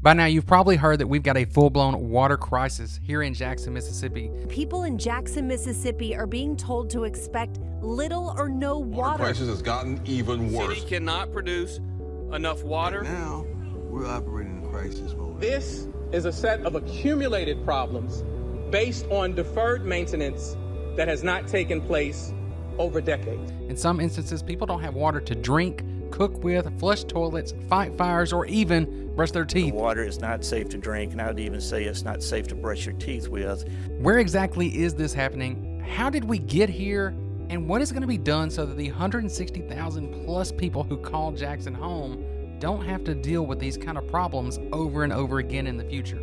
By now, you've probably heard that we've got a full-blown water crisis here in Jackson, Mississippi. People in Jackson, Mississippi are being told to expect little or no water. Water crisis has gotten even worse. The city cannot produce enough water. Now, we're operating in crisis mode. This is a set of accumulated problems based on deferred maintenance that has not taken place over decades. In some instances, people don't have water to drink, cook with, flush toilets, fight fires, or even brush their teeth. Water is not safe to drink, and I would even say it's not safe to brush your teeth with. Where exactly is this happening? How did we get here? And what is going to be done so that the 160,000 plus people who call Jackson home don't have to deal with these kind of problems over and over again in the future?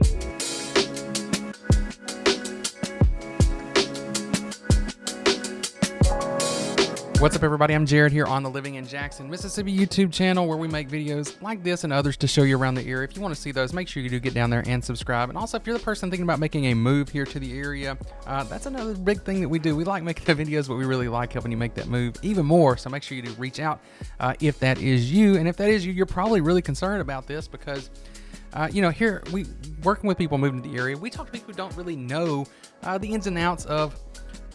What's up, everybody? I'm Jared here on the Living in Jackson, Mississippi YouTube channel, where we make videos like this and others to show you around the area. If you want to see those, make sure you do get down there and subscribe. And also, if you're the person thinking about making a move here to the area, that's another big thing that we do. We like making the videos, but we really like helping you make that move even more. So make sure you do reach out if that is you. And if that is you, you're probably really concerned about this because here we working with people moving to the area. We talk to people who don't really know the ins and outs of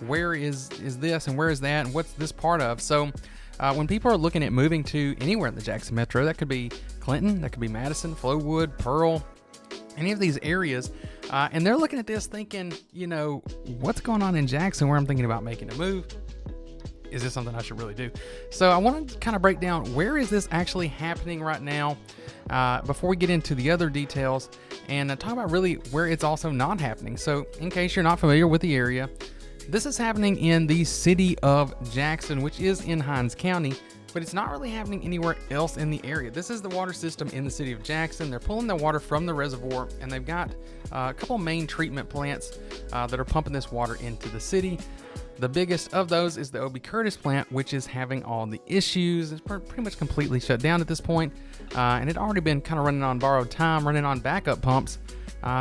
where is this and where is that and what's this part of. So when people are looking at moving to anywhere in the Jackson Metro, that could be Clinton, that could be Madison, Flowood, Pearl, any of these areas, and they're looking at this thinking, what's going on in Jackson where I'm thinking about making a move? Is this something I should really do? So I want to kind of break down where is this actually happening right now before we get into the other details and talk about really where it's also not happening. So in case you're not familiar with the area, this is happening in the city of Jackson, which is in Hinds County, but it's not really happening anywhere else in the area. This is the water system in the city of Jackson. They're pulling the water from the reservoir, and they've got a couple main treatment plants that are pumping this water into the city. The biggest of those is the O.B. Curtis plant, which is having all the issues. It's pretty much completely shut down at this point, and it had already been kind of running on borrowed time, running on backup pumps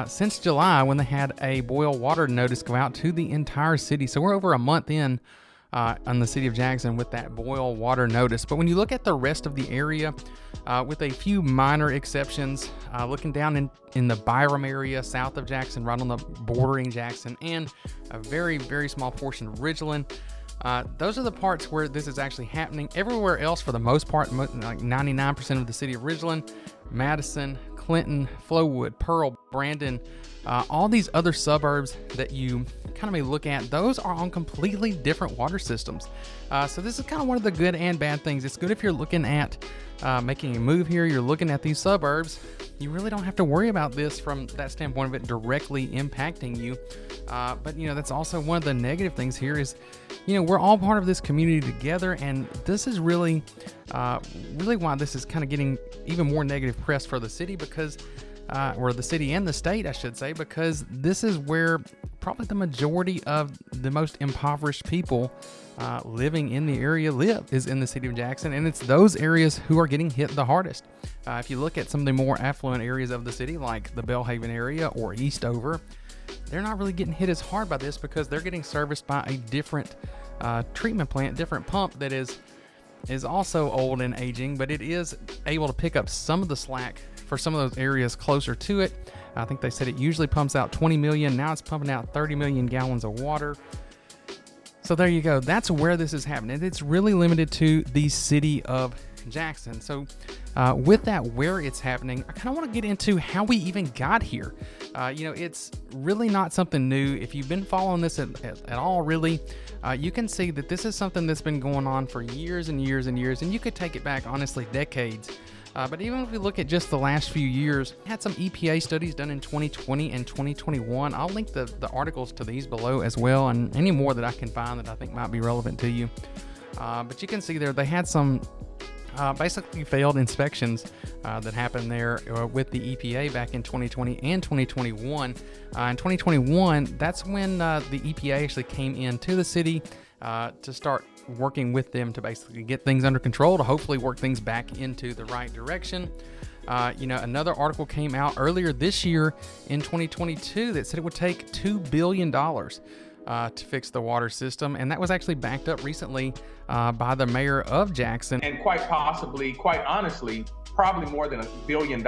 since July when they had a boil water notice go out to the entire city. So we're over a month in on the city of Jackson with that boil water notice. But when you look at the rest of the area, with a few minor exceptions, looking down in the Byram area south of Jackson, right on the bordering Jackson, and a very, very small portion of Ridgeland, those are the parts where this is actually happening. Everywhere else, for the most part, like 99% of the city of Ridgeland, Madison, Clinton, Flowood, Pearl, Brandon, all these other suburbs that you kind of may look at, those are on completely different water systems. So this is kind of one of the good and bad things. It's good if you're looking at making a move here, you're looking at these suburbs, you really don't have to worry about this from that standpoint of it directly impacting you. But that's also one of the negative things here is, we're all part of this community together, and this is really why this is kind of getting even more negative press for the city because, or the city and the state, I should say, because this is where probably the majority of the most impoverished people living in the area live, is in the city of Jackson, and it's those areas who are getting hit the hardest. If you look at some of the more affluent areas of the city, like the Belhaven area or Eastover, they're not really getting hit as hard by this because they're getting serviced by a different treatment plant, different pump that is also old and aging, but it is able to pick up some of the slack for some of those areas closer to it. I think they said it usually pumps out 20 million. Now it's pumping out 30 million gallons of water. So there you go. That's where this is happening. It's really limited to the city of Jackson. So with that, where it's happening, I kind of want to get into how we even got here. It's really not something new. If you've been following this at all, really, you can see that this is something that's been going on for years and years and years, and you could take it back, honestly, decades. But even if we look at just the last few years, we had some EPA studies done in 2020 and 2021. I'll link the articles to these below as well, and any more that I can find that I think might be relevant to you. But you can see there, they had some basically failed inspections that happened there with the EPA back in 2020 and 2021. In 2021, that's when the EPA actually came into the city to start working with them to basically get things under control, to hopefully work things back into the right direction. Another article came out earlier this year in 2022 that said it would take $2 billion to fix the water system, and that was actually backed up recently by the mayor of Jackson. And quite possibly, quite honestly, probably more than $1 billion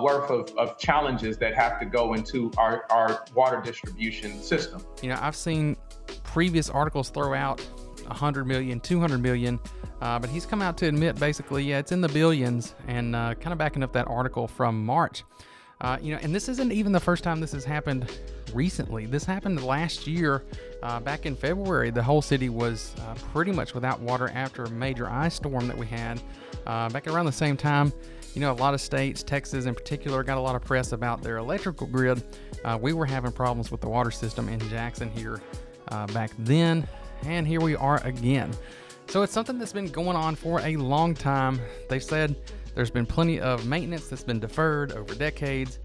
worth of challenges that have to go into our water distribution system. You know, I've seen previous articles throw out 100 million, 200 million, but he's come out to admit basically, yeah, it's in the billions, and kind of backing up that article from March. You know, and this isn't even the first time this has happened recently. This happened last year, back in February. The whole city was pretty much without water after a major ice storm that we had. Back around the same time, you know, a lot of states, Texas in particular, got a lot of press about their electrical grid. We were having problems with the water system in Jackson here back then, and here we are again. So it's something that's been going on for a long time. They said there's been plenty of maintenance that's been deferred over decades,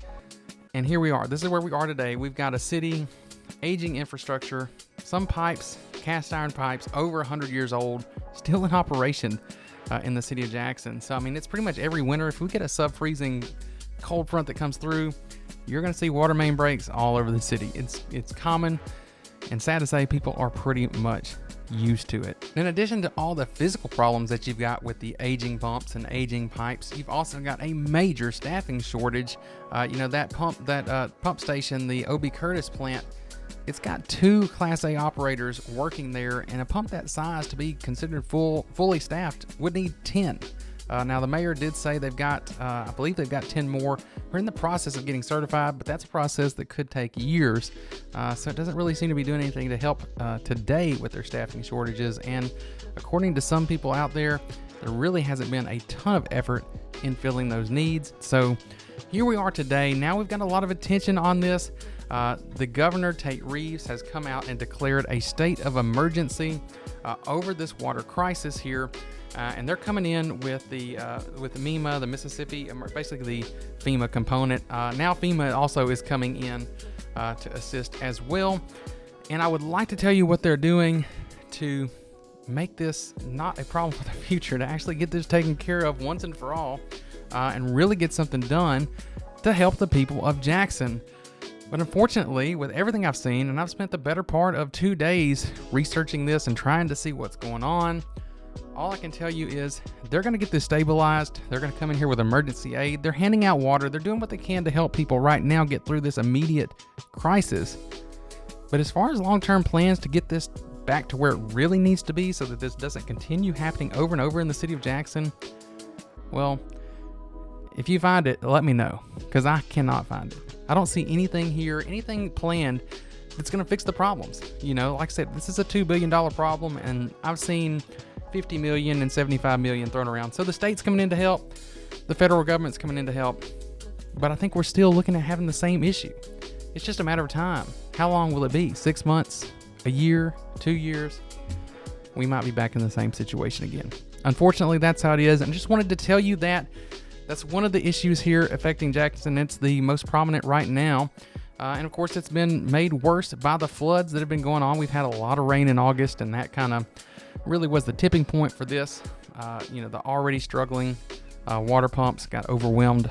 and here we are. This is where we are today. We've got a city, aging infrastructure, some pipes, cast iron pipes, over 100 years old, still in operation in the city of Jackson. So, I mean, it's pretty much every winter. If we get a sub-freezing cold front that comes through, you're going to see water main breaks all over the city. It's common, and sad to say, people are pretty much used to it. In addition to all the physical problems that you've got with the aging pumps and aging pipes, you've also got a major staffing shortage. You know, that pump station, the O.B. Curtis plant, it's got 2 Class A operators working there, and a pump that size to be considered fully staffed would need 10. Now, the mayor did say they've got, I believe they've got 10 more. We're in the process of getting certified, but that's a process that could take years. So it doesn't really seem to be doing anything to help today with their staffing shortages. And according to some people out there, there really hasn't been a ton of effort in filling those needs. So here we are today. Now we've got a lot of attention on this. The governor, Tate Reeves, has come out and declared a state of emergency over this water crisis here. And they're coming in with the MEMA, the Mississippi, basically the FEMA component. Now FEMA also is coming in to assist as well. And I would like to tell you what they're doing to make this not a problem for the future, to actually get this taken care of once and for all, and really get something done to help the people of Jackson. But unfortunately, with everything I've seen, and I've spent the better part of 2 days researching this and trying to see what's going on, all I can tell you is they're going to get this stabilized. They're going to come in here with emergency aid. They're handing out water. They're doing what they can to help people right now get through this immediate crisis. But as far as long-term plans to get this back to where it really needs to be so that this doesn't continue happening over and over in the city of Jackson, well, if you find it, let me know, because I cannot find it. I don't see anything here, anything planned that's going to fix the problems. You know, like I said, this is a $2 billion problem, and I've seen 50 million and 75 million thrown around. So the state's coming in to help, the federal government's coming in to help, but I think we're still looking at having the same issue. It's just a matter of time. How long will it be? 6 months? A year? 2 years? We might be back in the same situation again. Unfortunately, that's how it is. And I just wanted to tell you that that's one of the issues here affecting Jackson. It's the most prominent right now. And of course, it's been made worse by the floods that have been going on. We've had a lot of rain in August, and that kind of really was the tipping point for this. You know, the already struggling water pumps got overwhelmed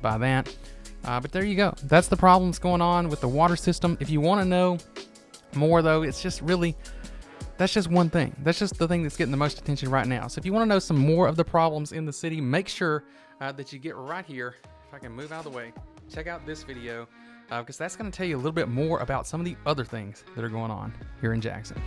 by that. But there you go. That's the problems going on with the water system. If you want to know more, though, it's just really, that's just one thing. That's just the thing that's getting the most attention right now. So if you want to know some more of the problems in the city, make sure that you get right here. If I can move out of the way, check out this video, because that's going to tell you a little bit more about some of the other things that are going on here in Jackson.